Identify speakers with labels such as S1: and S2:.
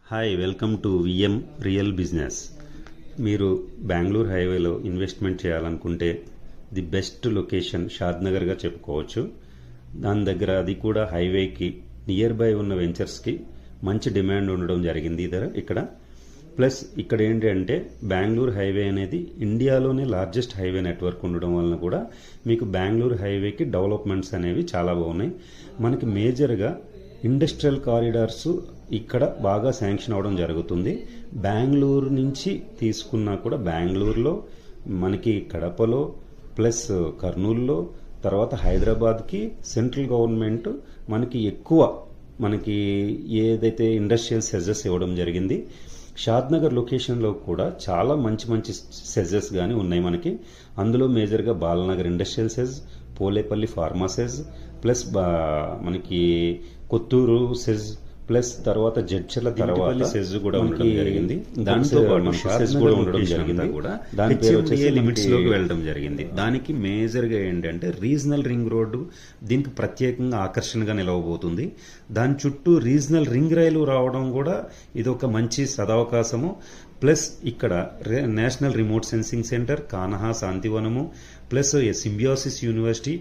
S1: Hi welcome to VM real business. మీరు బెంగళూరు హైవేలో investment చేయాలనుకుంటే ది బెస్ట్ లొకేషన్ షాద్నగర్గా చెప్పుకోవచ్చు. దాని దగ్గర అది కూడా హైవేకి నియర్ బై ఉన్న వెంచర్స్కి మంచి డిమాండ్ ఉండడం జరిగింది ఇక్కడ. ప్లస్ ఇక్కడ ఏంటంటే బెంగళూరు హైవే అనేది ఇండియాలోనే లార్జెస్ట్ హైవే నెట్వర్క్ ఉండడం వలన కూడా మీకు బెంగళూరు హైవేకి డెవలప్మెంట్స్ అనేవి చాలా బాగున్నాయి. మనకి మేజర్గా ఇండస్ట్రియల్ కారిడార్స్ ఇక్కడ బాగా శాంక్షన్ అవడం జరుగుతుంది. బెంగళూరు నుంచి తీసుకున్నా కూడా బెంగళూరులో మనకి కడపలో ప్లస్ కర్నూలులో తర్వాత హైదరాబాద్కి సెంట్రల్ గవర్నమెంట్ మనకి ఎక్కువ ఏదైతే ఇండస్ట్రియల్ సెజెస్ ఇవ్వడం జరిగింది. షాద్నగర్ లొకేషన్లో కూడా చాలా మంచి మంచి సెజెస్ కానీ ఉన్నాయి మనకి. అందులో మేజర్గా Balanagar industrial SEZ, Polepally pharma SEZ, plus మనకి కొత్తూరు సెజ్, ప్లస్ తర్వాత జడ్చర్ల తర్వాత సెజ్ కూడా ఉండడం జరిగింది. దాంతో సెజ్ కూడా ఉండడం జరిగింది. దాని పేరు వచ్చేసి లిమిట్స్ లోకి వెళ్ళడం జరిగింది. దానికి మేజర్ గా ఏంటంటే రీజనల్ రింగ్ రోడ్డు దీనికి ప్రత్యేకంగా ఆకర్షణగా నిలవబోతుంది. దాని చుట్టూ రీజనల్ రింగ్ రైలు రావడం కూడా ఇది ఒక మంచి సదవకాశము. ప్లస్ ఇక్కడ national remote sensing centre, Kanha శాంతివనము, ప్లస్ సింబియోసిస్ యూనివర్సిటీ,